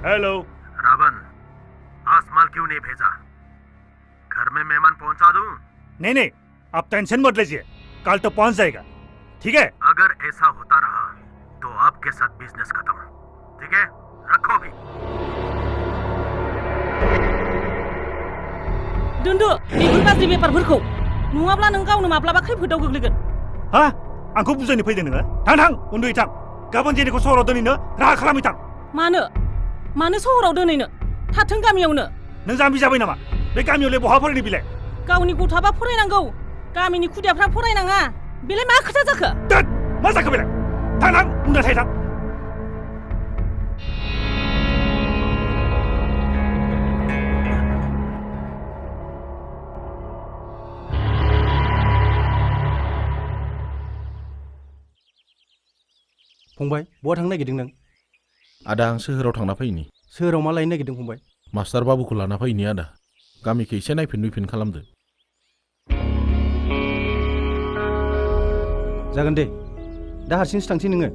Hello Ravan, आज माल क्यों नहीं भेजा? घर में मेहमान पहुंचा दूं? नहीं, आप टेंशन मत लीजिए, कल तो पहुंच जाएगा, ठीक है? अगर ऐसा होता रहा तो आपके साथ बिजनेस खत्म, ठीक है? रखो भी। दोनदो बेफोर गाज्रि बेफारफोरखौ नङाब्ला नों गावनो माब्लाबा खैफोदाव गोग्लैगोन। हा आंखौ बुजायनो फैदों नोङो? थां उन्दुयै थां, गाबोन जेनिखौ सहराव दोनैनो राहा खालामै थां। मानो सहराव दोनैनो? थाथों गामियावनो। नों जाम्बि जाबाय नामा? बे गामियावलाय बहा फरायनो बिलाय? गावनि गथ'आबा फरायनांगौ, गामिनि खुदियाफ्रा फरायनाङा, बेलाय मा खोथा जाखो? दोद मा जाखो बेलाय? थां उन्दुना थायै थां। फंबाय बहा थांनो नागिरदों नों? आदा आं सोहोराव थांना फैनि। सोहोराव मा लायनो नागिरदों फंबाय? मास्टार बाबुखौ लाना फैनि आदा। गामिखौ एसे नायफिन खालामदो। जागोन दे, दा हारसिंसो थांसै नोङो?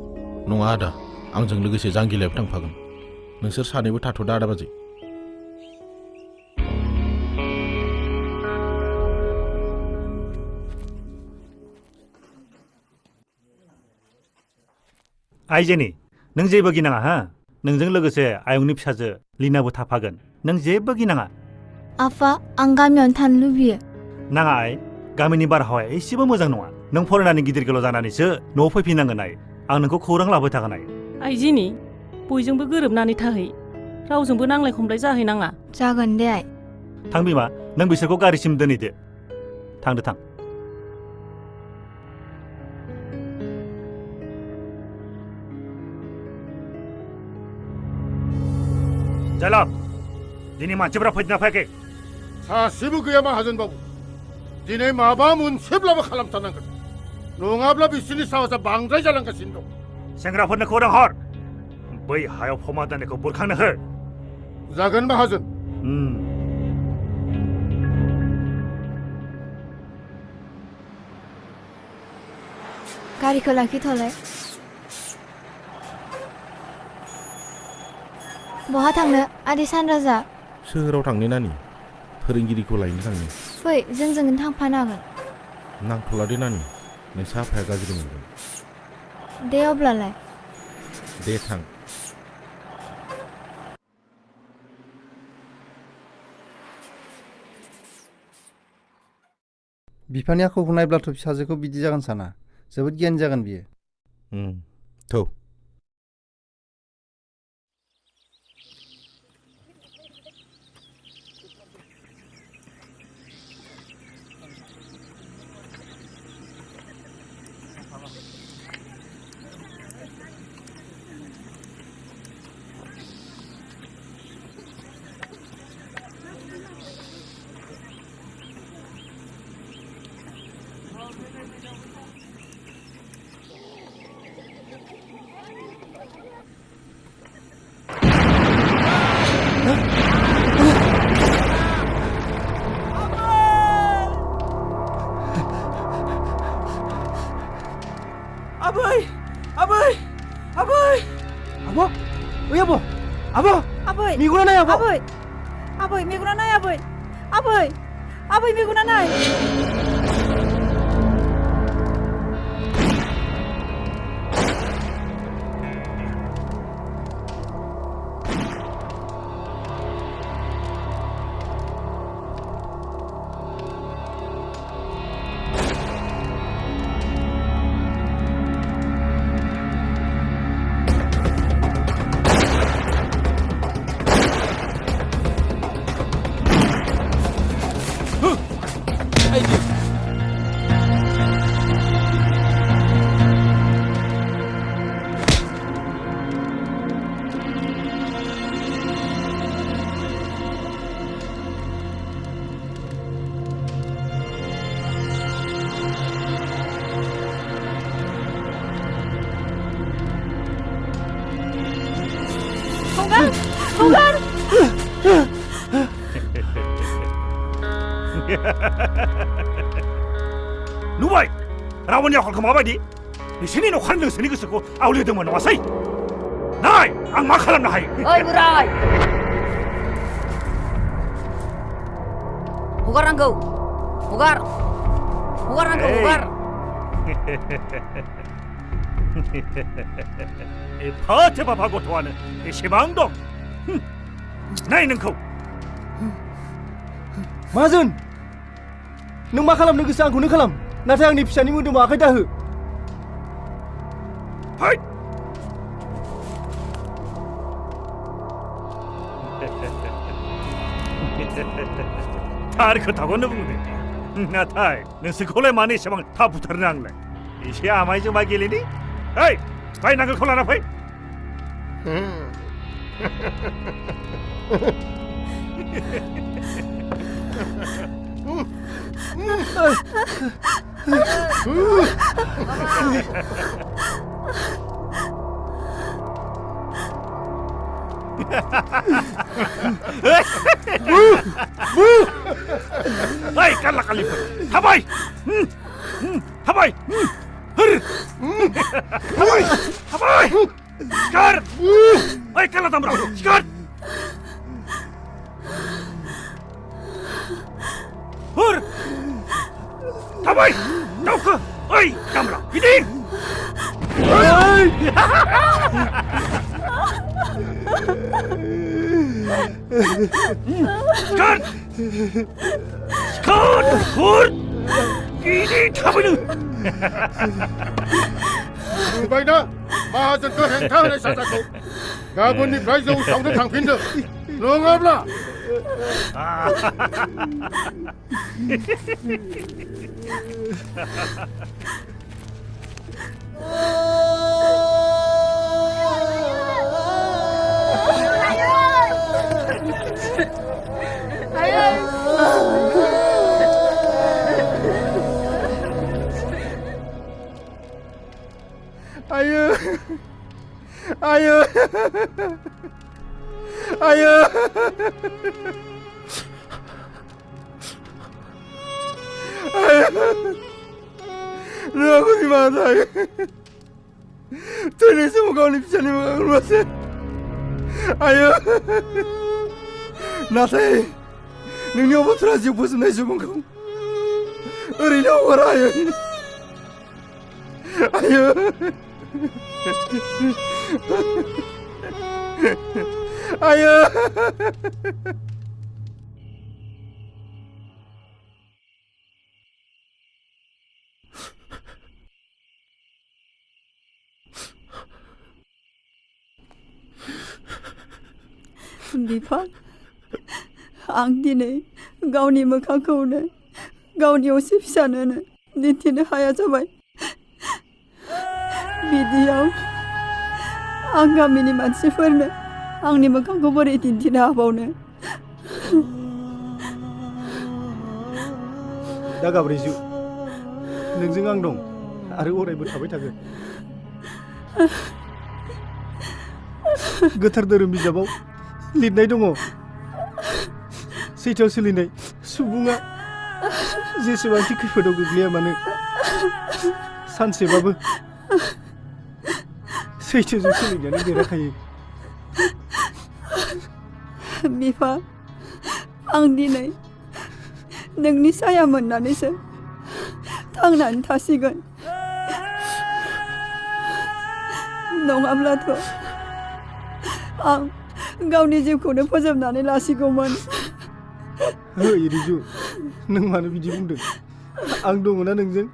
नङा आदा, आंजों लोगोसे जांगिलायाबो थांफागोन। नोंसोर सानैबो थाथ'दा आदा बाजै। आइजेनि नों जेबो गिनाङा हा, नोंजों लोगोसे आयंनि फिसाजो लिनाबो थाफागोन, नों जेबो गिनाङा। आफा आं गामियावनो थानो लुबैयो। नाङा आइ, गामिनि बारहावाया एसेबो मोजां नङा। नों फरायनानै गिदिर गोलाव जानानैसो न'आव फैफिननांगोन आइ। आं नोंखौ खौरां लाबाय थागोन आइ। आइजेनि बयजोंबो गोरोबनानै थाहै, रावजोंबो नांलाय खमलाय जाहैनाङा। जागोन दे आइ। थां बिमा, नों बिसोरखौ गारिसिम दोनहैदो। थां। जालाब, दिनै मानसिफ्रा फैदोंना फैयाखै? सासेबो गैया माहाजोन बाबु। दिनै माबा मोनसेब्लाबो खालामथारनांगोन, नङाब्ला बिसोरनि साहसा बांद्राय जालांगासिनो दं। सेंग्राफोरनो खौरां हर, बै हायाव फमा दोननायखौ बुरखांनो हो। जागोन माहाजोन। गारिखौ लाखिथ'लाय। बहा थांनो आदै सानराजा? सोहोराव थांनो नानि, फोरोंगिरिखौ लायनो थांनो। फै जोंजों थांफानो हागोन। नांथ'ला दे नानि, नोंसा आफाया गाज्रि मोनगोन। दे अब्लालाय। दे थां। बिफानि आखुखौ नायब्लाथ' फिसाजोखौ बिदि जागोन साना, जोबोद गियानि जागोन बियो। थौ। आबै मेगना नाय आब'। आबै मेगना नाय आबै मेगना नाय। नुबाय रावननि आखलखौ माबायदि? बिसोरनि न'खरा नोंसोरनि गोसोखौ आवलिहोदोंमोन नङासै? नाय आं मा खालामनो हायो ओइ बोराय हगारनांगौ हगारनांगौ हगार एफा थेफाफा गथ'आनो एसेबां दं नाय नोंखौ माहाजोन नों मा खालामनो गोसो आंखौनो खालाम नाथाय आंनि फिसानि मोदोमाव आखाइ दाहो फै थार खोथाखौनो बुंदों नाथाय नोंसोरखौलाय मानो एसेबां थाब बुथारनो आंलाय एसे आमायजों मा गेलेनि ओइ बाय नांगोलखौ लाना फै ओइ काला कालिफोर थाबाय थाबाय थाबाय सिखार ओइ काला दामब्रा सिखार हर थाबाय दावखो ओइ दामब्रा गिदिर सिखार सिखार हर गिदिर थाबैनो नुबायना माहाजोनखौ हेंथा होनाय साजाखौ गाबोननिफ्राय जौ सावनो थांफिनदो नङाब्ला आयो Aku di mana ya? Tadi semua kau ni bisa ni makan luasnya. Ayo, nanti, ni apa terasa pun senai semua kau. Orangnya orang ayo, ayo. Ayo. बिफा आं दिनै गावनि मोखांखौनो गावनि असे फिसानोनो दिन्थिनो हाया जाबाय बिदियाव आं गामिनि मानसिफोरनो आंनि मोखांखौ बोरै दिन्थिनो हाबावनो दा गाब्रैजु नोंजों आं दं आरो अरायबो थाबाय थागोन गोथार धोरोम बिजाबाव लिरनाय दङ सैथोआव सोलिनाय सुबुङा जेसेबांखि खैफोदाव गोग्लैया मानो सानसेबाबो सैथोजों सोलिनानै देरहाखायो बिफा आं दिनै नोंनि साया मोननानैसो थांनानै थासिगोन नङाब्लाथ' आं गावनि जिउखौनो फोजोबनानै लासिगौमोन ओइ रिजु नों मानो बिदि बुंदों आं दङना नोंजों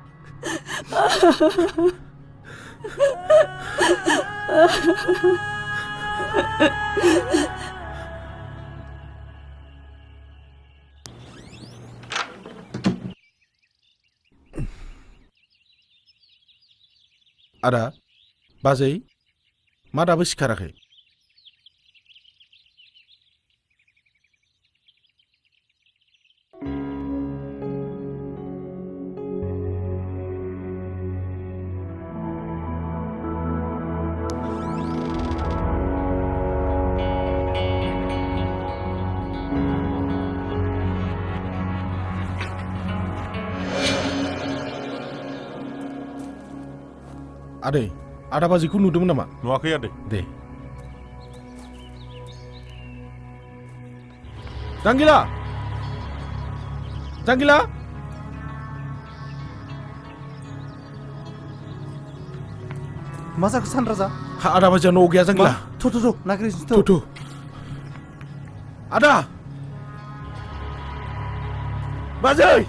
आदा बाजै मा दाबो सिखाराखै आदै आदा बाजैखौ नुदोंमोन नामा नुवाखै आदै दे Janggila! Janggila! मा जाखो सानराजा Ada baca no gaya Janggila. थ' नागिरगासिनो Tuh, tuh. Ada! Bajai!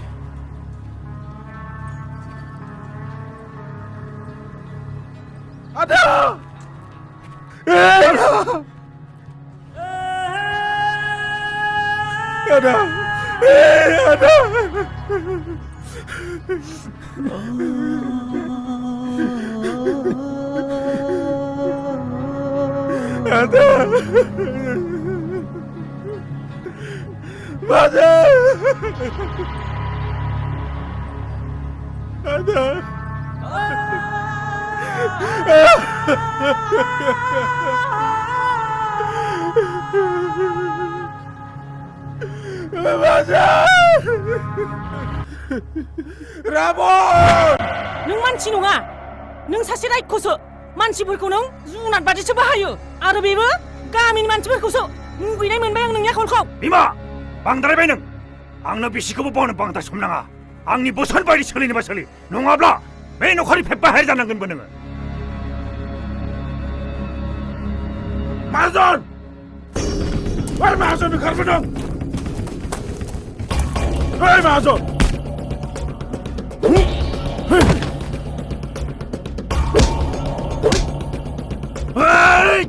Ada! Ada! Ada! Ada! Bajai! Ada! Ramon! नों मानसि नङा नों सासे रायखसो मानसिफोरखौ नों जुनाद बादिसो बाहायो आरो बेबो गामिनि मानसिफोरखौसो मुगैनाय मोनबाय आं नोंनि आखलखौ बिमा बांद्रायबाय नों आंनो बिसिखौबो बावनो बांद्राय सम नाङा आंनि बोसोन बायदि सोलिनोबा सोलि नङाब्ला बे नखरनिफ्राय बाहेर जानांगोनबो नोङो Mazon! Where Mazon oंखारबोदों? Hey Mazon! Hey!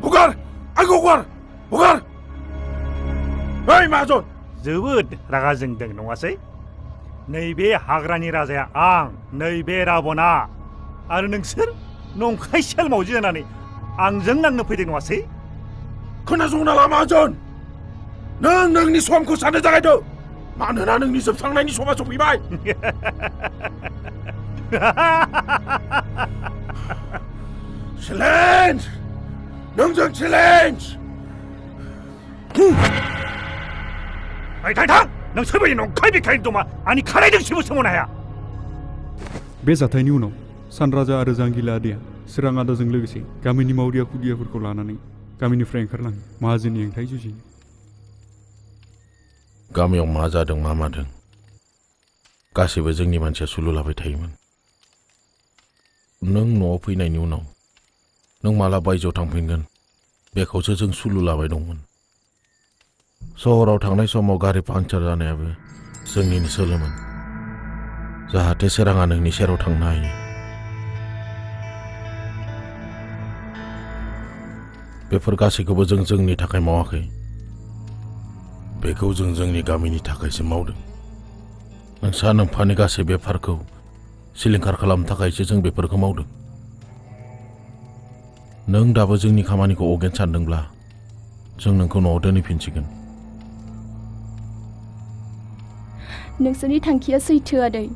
Hugar! Aku Hugar! Hugar! Hey Mazon! जोबोद रागा जोंदों नङासै नैबे हाग्रानि राजाया आं नैबे राबना आरो नोंसोर नंखाय सेलमावजि जानानै आंजों नांनो फैदों नङासै खोनासंना ला Mazon! नों नोंनि समखौ साननो जागायदो मानोना नोंनि जोबस्रांनायनि समा सफैबाय चेलेन्ज नोंजों चेलेन्ज थां नोंसोर बायदि नंखाय बेखायनो दमा आंनि खानायजोंसेबो सोमोनो हाया बे जाथायनि उनाव सानराजा आरो जांगिला आदैया सोरां आदाजों लोगोसे गामिनि मावरिया खुदियाफोरखौ लानानै गामिनिफ्राय ओंखारलाङो माहाजोननि हेंथायै जुजिनो गामियाव मा जादों मा मादों गासैबो जोंनि मानसिया सुलु लाबाय थायोमोन नों न'आव फैनायनि उनाव नों माला बायजोआव थांफिनगोन बेखौसो जों सुलु लाबाय दंमोन सहराव थांनाय समाव गारि पांचार जानायाबो जोंनिनो सोलोमोन जाहाथे सोराङा नोंनि सेराव थांनो हायो बेफोर गासैखौबो जों जोंनि थाखाय मावाखै बेखौ जों जोंनि गामिनि थाखायसो मावदों नोंसा नोम्फानि गासै बेफारखौ सिलिंखार खालामनो थाखायसो जों बेफोरखौ मावदों नों दाबो जोंनि खामानिखौ अगेन सानदोंब्ला जों नोंखौ न'आव दोनहैफिनसिगोन नोंसोरनि थांखिया सैथो आदै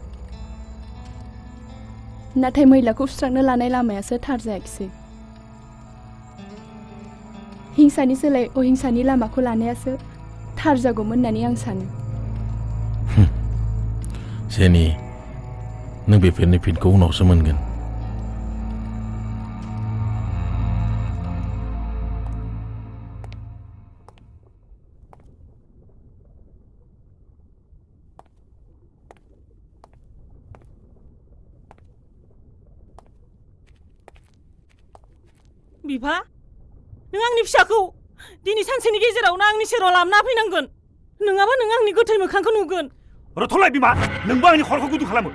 नाथाय मैलाखौ सुस्रांनो लानाय लामायासो थार जायाखिसै हिंसानि सोलाय अहिंसानि लामाखौ लानायासो थार जागौमोन होननानै आं सानो जेनि नों बेफोरनि फिनखौ उनावसो मोनगोन बिफा नों आंनि फिसाखौ दिनै सानसेनि गेजेरावनो आंनि सेराव लाबोना फैनांगोन नङाबा नों आंनि गोथै मोखांखौ नुगोन रथलाय बिमा नोंबो आंनि खर'खौ गुदुं खालामो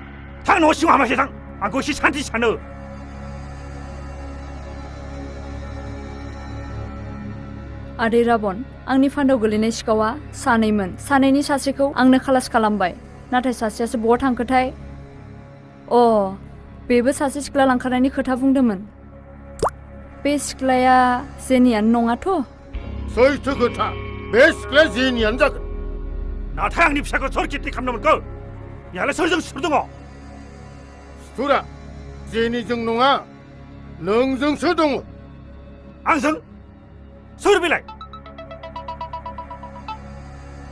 थां न' सिङाव हामासै थां आंखौ एसे सान्थि सानो आदै राबन आंनि फान्दाव गोलैनाय सिखावा सानैमोन सानैनि सासेखौ आंनो खालास खालामबाय नाथाय सासेयासो बहा थांखोथाय बेबो सासे सिख्ला लांखारनायनि खोथा बुंदोंमोन बे सिख्लाया जेनियानो नङाथ' सैथो खोथा बे सिख्लाया जेनियानो जागोन नाथाय आंनि फिसाखौ सोर खेथि खालामनो मोनखो बेहालाय सोरजों सुर दङ सुरा जेनिजों नङा नोंजोंसो दङ आंजों सोर बेलाय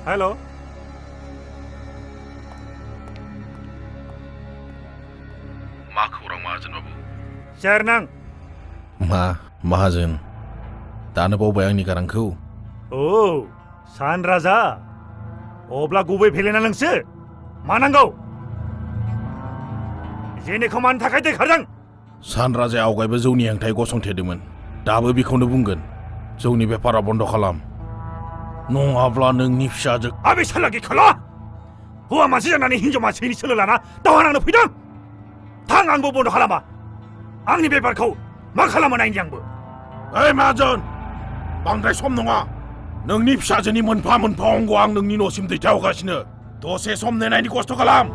हेल' मा खौरां माहाजोन बाबु सोर नों मा माहाजोन दानो बावबाय आंनि गारांखौ सान राजा अब्ला गुबै फेलेना नोंसो मा नांगौ जेनिखौ मानि थाखाय दैखारदों सान राजाया आवगायबो जौनि हेंथायै गसंथेदोंमोन दाबो बेखौनो बुंगोन जौनि बेफारा बन्द खालाम नङाब्ला नोंनि फिसाजो आबे सालागि खोला हौवा मानसि जानानै हिनजाव मानसिनि सोलो लाना दावहा नांनो फैदों थां आंबो बन्द खालामा आंनि बेफारखौ मा खालामो नायनि आंबो ओइ माहाजोन बांद्राय सम नङा नोंनि फिसाजोनि मोनफा मोनफा अंग आं नोंनि न'सिम दैथायहरगासिनो दसे सम नेनायनि खस्थ' खालाम